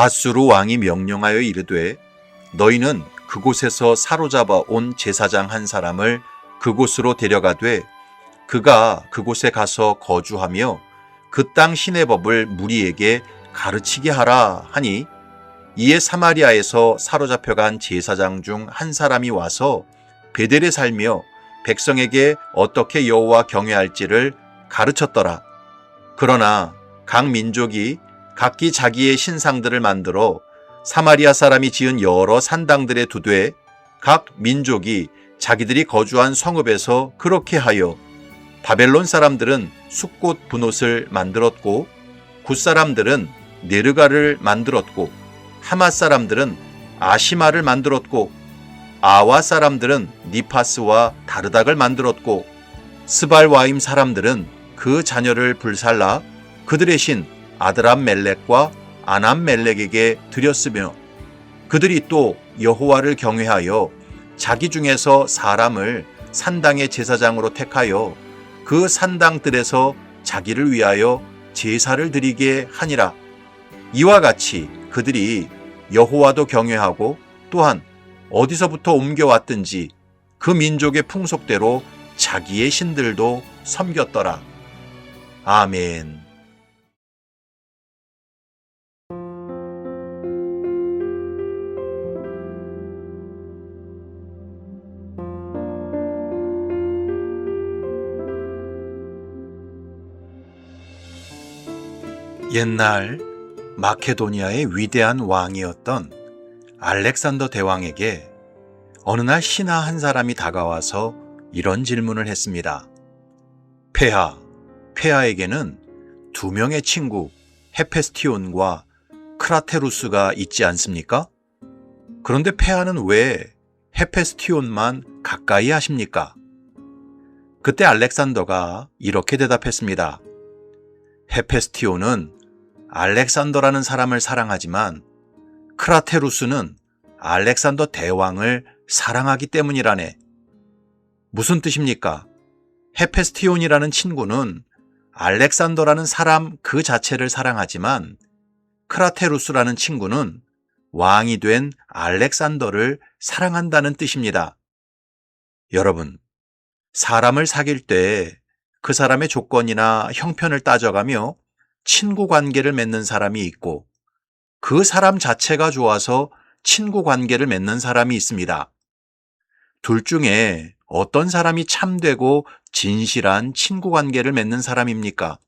아수르 왕이 명령하여 이르되 너희는 그곳에서 사로잡아 온 제사장 한 사람을 그곳으로 데려가되 그가 그곳에 가서 거주하며 그 땅 신의 법을 무리에게 가르치게 하라 하니, 이에 사마리아에서 사로잡혀간 제사장 중 한 사람이 와서 베델에 살며 백성에게 어떻게 여호와 경외할지를 가르쳤더라. 그러나 각 민족이 각기 자기의 신상들을 만들어 사마리아 사람이 지은 여러 산당들에 두되 각 민족이 자기들이 거주한 성읍에서 그렇게 하여 바벨론 사람들은 숫꽃 분옷을 만들었고 굿 사람들은 네르가를 만들었고 하맛 사람들은 아시마를 만들었고 아와 사람들은 니파스와 다르닥을 만들었고 스발와임 사람들은 그 자녀를 불살라 그들의 신 아드람멜렉과 아남멜렉에게 드렸으며 그들이 또 여호와를 경외하여 자기 중에서 사람을 산당의 제사장으로 택하여 그 산당들에서 자기를 위하여 제사를 드리게 하니라. 이와 같이 그들이 여호와도 경외하고 또한 어디서부터 옮겨왔든지 그 민족의 풍속대로 자기의 신들도 섬겼더라. 아멘. 옛날 마케도니아의 위대한 왕이었던 알렉산더 대왕에게 어느 날 신하 한 사람이 다가와서 이런 질문을 했습니다. 폐하에게는 두 명의 친구 헤페스티온과 크라테루스가 있지 않습니까? 그런데 폐하는 왜 헤페스티온만 가까이 하십니까? 그때 알렉산더가 이렇게 대답했습니다. 헤페스티온은 알렉산더라는 사람을 사랑하지만 크라테루스는 알렉산더 대왕을 사랑하기 때문이라네. 무슨 뜻입니까? 헤페스티온이라는 친구는 알렉산더라는 사람 그 자체를 사랑하지만 크라테루스라는 친구는 왕이 된 알렉산더를 사랑한다는 뜻입니다. 여러분, 사람을 사귈 때 그 사람의 조건이나 형편을 따져가며 친구 관계를 맺는 사람이 있고 그 사람 자체가 좋아서 친구 관계를 맺는 사람이 있습니다. 둘 중에 어떤 사람이 참되고 진실한 친구 관계를 맺는 사람입니까?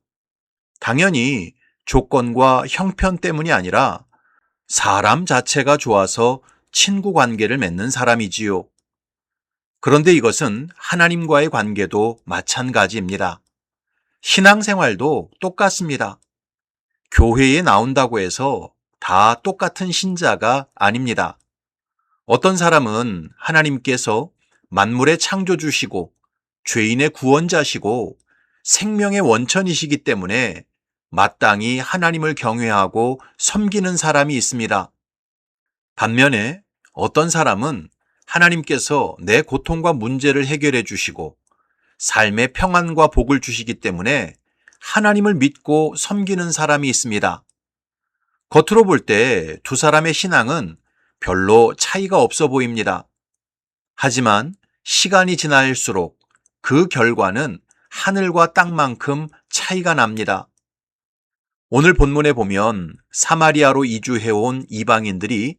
당연히 조건과 형편 때문이 아니라 사람 자체가 좋아서 친구 관계를 맺는 사람이지요. 그런데 이것은 하나님과의 관계도 마찬가지입니다. 신앙생활도 똑같습니다. 교회에 나온다고 해서 다 똑같은 신자가 아닙니다. 어떤 사람은 하나님께서 만물의 창조주시고 죄인의 구원자시고 생명의 원천이시기 때문에 마땅히 하나님을 경외하고 섬기는 사람이 있습니다. 반면에 어떤 사람은 하나님께서 내 고통과 문제를 해결해 주시고 삶의 평안과 복을 주시기 때문에 하나님을 믿고 섬기는 사람이 있습니다. 겉으로 볼 때 두 사람의 신앙은 별로 차이가 없어 보입니다. 하지만 시간이 지날수록 그 결과는 하늘과 땅만큼 차이가 납니다. 오늘 본문에 보면 사마리아로 이주해온 이방인들이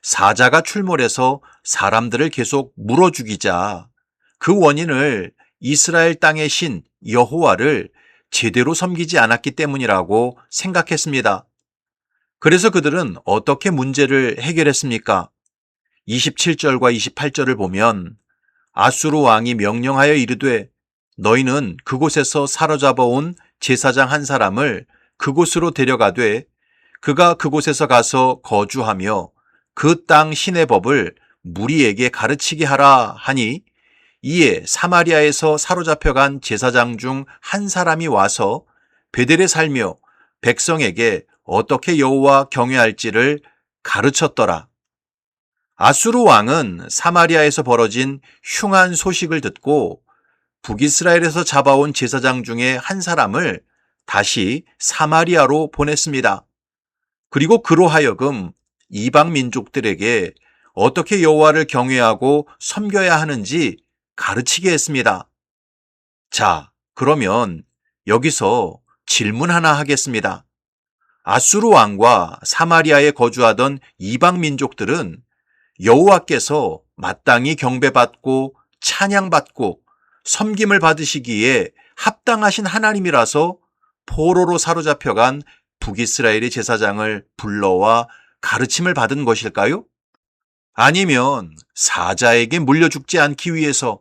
사자가 출몰해서 사람들을 계속 물어 죽이자 그 원인을 이스라엘 땅의 신 여호와를 제대로 섬기지 않았기 때문이라고 생각했습니다. 그래서 그들은 어떻게 문제를 해결했습니까? 27절과 28절을 보면 아수르 왕이 명령하여 이르되 너희는 그곳에서 사로잡아 온 제사장 한 사람을 그곳으로 데려가되 그가 그곳에서 가서 거주하며 그 땅 신의 법을 무리에게 가르치게 하라 하니, 이에 사마리아에서 사로잡혀간 제사장 중 한 사람이 와서 베델에 살며 백성에게 어떻게 여호와 경외할지를 가르쳤더라. 아수르 왕은 사마리아에서 벌어진 흉한 소식을 듣고 북이스라엘에서 잡아온 제사장 중에 한 사람을 다시 사마리아로 보냈습니다. 그리고 그로 하여금 이방 민족들에게 어떻게 여호와를 경외하고 섬겨야 하는지 가르치게 했습니다. 자, 그러면 여기서 질문 하나 하겠습니다. 아수르 왕과 사마리아에 거주하던 이방 민족들은 여호와께서 마땅히 경배받고 찬양받고 섬김을 받으시기에 합당하신 하나님이라서 포로로 사로잡혀간 북이스라엘의 제사장을 불러와 가르침을 받은 것일까요? 아니면 사자에게 물려 죽지 않기 위해서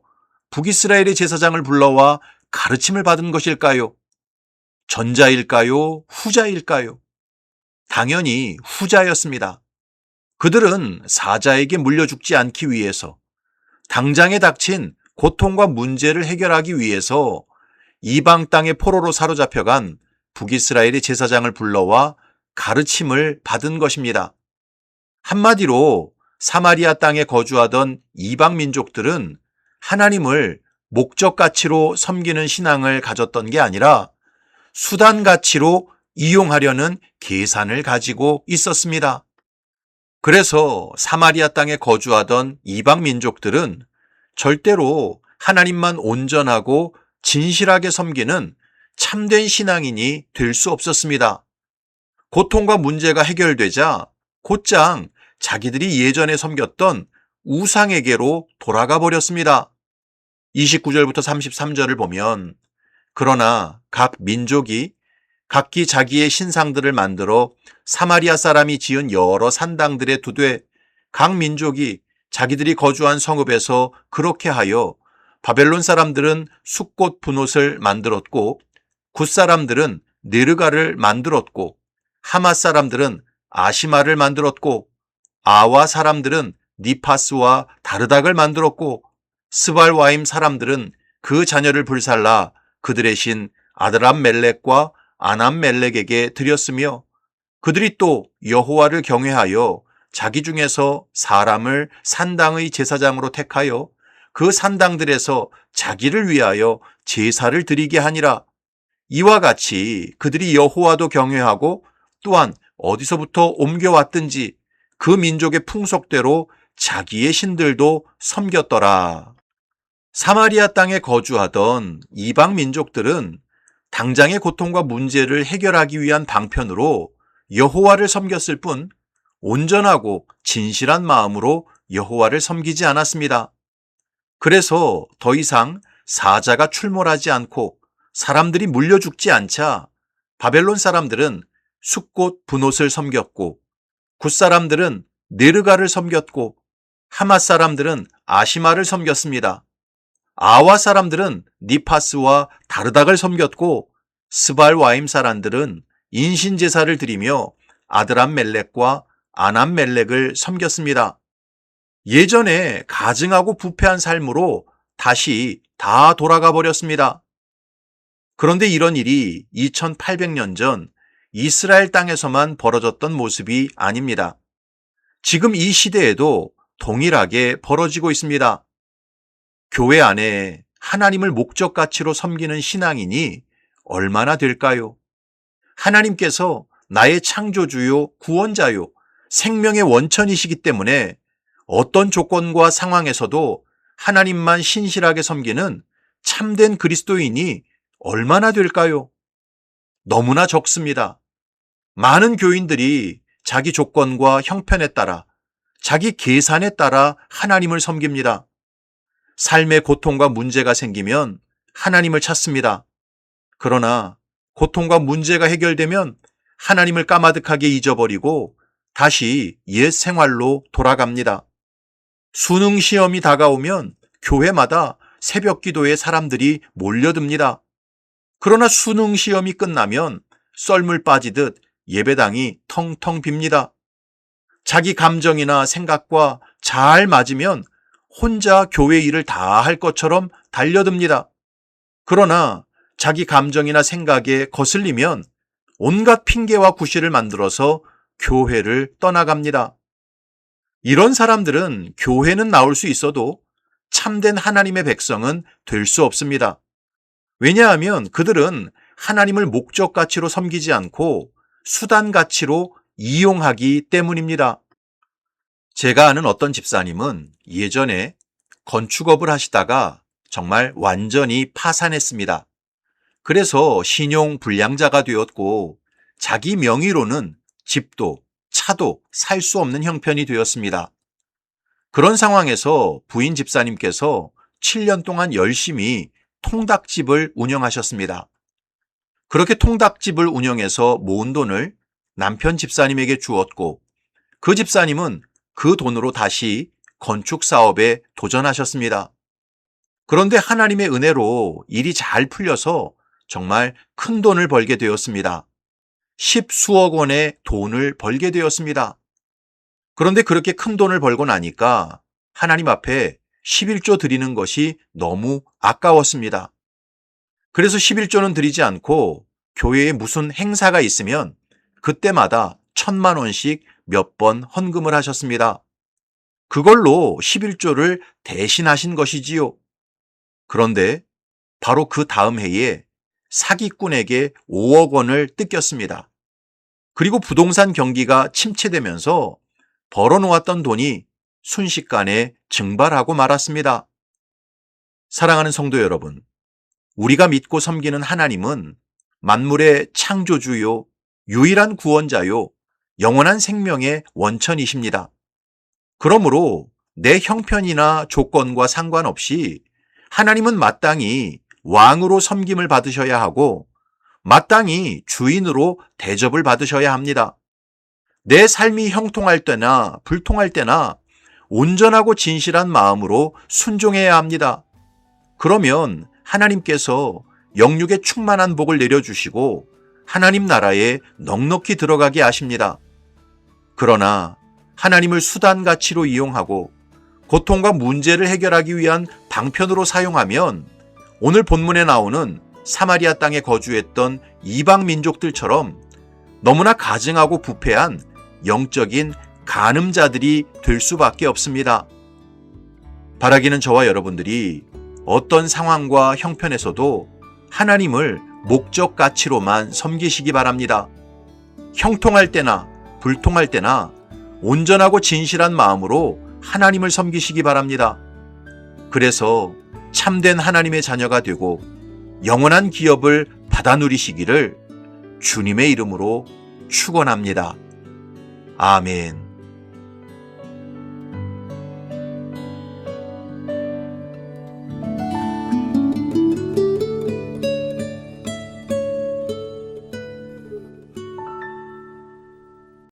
북이스라엘의 제사장을 불러와 가르침을 받은 것일까요? 전자일까요? 후자일까요? 당연히 후자였습니다. 그들은 사자에게 물려 죽지 않기 위해서, 당장에 닥친 고통과 문제를 해결하기 위해서 이방 땅의 포로로 사로잡혀간 북이스라엘의 제사장을 불러와 가르침을 받은 것입니다. 한마디로 사마리아 땅에 거주하던 이방 민족들은 하나님을 목적 가치로 섬기는 신앙을 가졌던 게 아니라 수단 가치로 이용하려는 계산을 가지고 있었습니다. 그래서 사마리아 땅에 거주하던 이방 민족들은 절대로 하나님만 온전하고 진실하게 섬기는 참된 신앙인이 될 수 없었습니다. 고통과 문제가 해결되자 곧장 자기들이 예전에 섬겼던 우상에게로 돌아가 버렸습니다. 29절부터 33절을 보면 그러나 각 민족이 각기 자기의 신상들을 만들어 사마리아 사람이 지은 여러 산당들에 두되 각 민족이 자기들이 거주한 성읍에서 그렇게 하여 바벨론 사람들은 숫꽃 분옷을 만들었고 굿 사람들은 느르가를 만들었고 하맛 사람들은 아시마를 만들었고 아와 사람들은 니파스와 다르닥을 만들었고 스발와임 사람들은 그 자녀를 불살라 그들의 신 아드람멜렉과 아남멜렉에게 드렸으며 그들이 또 여호와를 경외하여 자기 중에서 사람을 산당의 제사장으로 택하여 그 산당들에서 자기를 위하여 제사를 드리게 하니라. 이와 같이 그들이 여호와도 경외하고 또한 어디서부터 옮겨왔든지 그 민족의 풍속대로 자기의 신들도 섬겼더라. 사마리아 땅에 거주하던 이방 민족들은 당장의 고통과 문제를 해결하기 위한 방편으로 여호와를 섬겼을 뿐 온전하고 진실한 마음으로 여호와를 섬기지 않았습니다. 그래서 더 이상 사자가 출몰하지 않고 사람들이 물려 죽지 않자 바벨론 사람들은 숫꽃 분옷을 섬겼고 굿 사람들은 느르가를 섬겼고 하맛 사람들은 아시마를 섬겼습니다. 아와 사람들은 니파스와 다르닥을 섬겼고 스발와임 사람들은 인신제사를 드리며 아드람멜렉과 아남멜렉을 섬겼습니다. 예전에 가증하고 부패한 삶으로 다시 다 돌아가 버렸습니다. 그런데 이런 일이 2800년 전 이스라엘 땅에서만 벌어졌던 모습이 아닙니다. 지금 이 시대에도 동일하게 벌어지고 있습니다. 교회 안에 하나님을 목적 가치로 섬기는 신앙인이 얼마나 될까요? 하나님께서 나의 창조주요, 구원자요, 생명의 원천이시기 때문에 어떤 조건과 상황에서도 하나님만 신실하게 섬기는 참된 그리스도인이 얼마나 될까요? 너무나 적습니다. 많은 교인들이 자기 조건과 형편에 따라, 자기 계산에 따라 하나님을 섬깁니다. 삶의 고통과 문제가 생기면 하나님을 찾습니다. 그러나 고통과 문제가 해결되면 하나님을 까마득하게 잊어버리고 다시 옛 생활로 돌아갑니다. 수능 시험이 다가오면 교회마다 새벽 기도에 사람들이 몰려듭니다. 그러나 수능 시험이 끝나면 썰물 빠지듯 예배당이 텅텅 빕니다. 자기 감정이나 생각과 잘 맞으면 혼자 교회 일을 다 할 것처럼 달려듭니다. 그러나 자기 감정이나 생각에 거슬리면 온갖 핑계와 구실을 만들어서 교회를 떠나갑니다. 이런 사람들은 교회는 나올 수 있어도 참된 하나님의 백성은 될 수 없습니다. 왜냐하면 그들은 하나님을 목적 가치로 섬기지 않고 수단 가치로 이용하기 때문입니다. 제가 아는 어떤 집사님은 예전에 건축업을 하시다가 정말 완전히 파산했습니다. 그래서 신용 불량자가 되었고 자기 명의로는 집도 차도 살 수 없는 형편이 되었습니다. 그런 상황에서 부인 집사님께서 7년 동안 열심히 통닭집을 운영하셨습니다. 그렇게 통닭집을 운영해서 모은 돈을 남편 집사님에게 주었고 그 집사님은 그 돈으로 다시 건축 사업에 도전하셨습니다. 그런데 하나님의 은혜로 일이 잘 풀려서 정말 큰 돈을 벌게 되었습니다. 10수억 원의 돈을 벌게 되었습니다. 그런데 그렇게 큰 돈을 벌고 나니까 하나님 앞에 11조 드리는 것이 너무 아까웠습니다. 그래서 11조는 드리지 않고 교회에 무슨 행사가 있으면 그때마다 1,000만 원씩 몇 번 헌금을 하셨습니다. 그걸로 11조를 대신하신 것이지요. 그런데 바로 그 다음 해에 사기꾼에게 5억 원을 뜯겼습니다. 그리고 부동산 경기가 침체되면서 벌어놓았던 돈이 순식간에 증발하고 말았습니다. 사랑하는 성도 여러분, 우리가 믿고 섬기는 하나님은 만물의 창조주요, 유일한 구원자요, 영원한 생명의 원천이십니다. 그러므로 내 형편이나 조건과 상관없이 하나님은 마땅히 왕으로 섬김을 받으셔야 하고 마땅히 주인으로 대접을 받으셔야 합니다. 내 삶이 형통할 때나 불통할 때나 온전하고 진실한 마음으로 순종해야 합니다. 그러면 하나님께서 영육의 충만한 복을 내려주시고 하나님 나라에 넉넉히 들어가게 하십니다. 그러나 하나님을 수단가치로 이용하고 고통과 문제를 해결하기 위한 방편으로 사용하면 오늘 본문에 나오는 사마리아 땅에 거주했던 이방 민족들처럼 너무나 가증하고 부패한 영적인 간음자들이 될 수밖에 없습니다. 바라기는 저와 여러분들이 어떤 상황과 형편에서도 하나님을 목적 가치로만 섬기시기 바랍니다. 형통할 때나 불통할 때나 온전하고 진실한 마음으로 하나님을 섬기시기 바랍니다. 그래서 참된 하나님의 자녀가 되고 영원한 기업을 받아 누리시기를 주님의 이름으로 축원합니다. 아멘.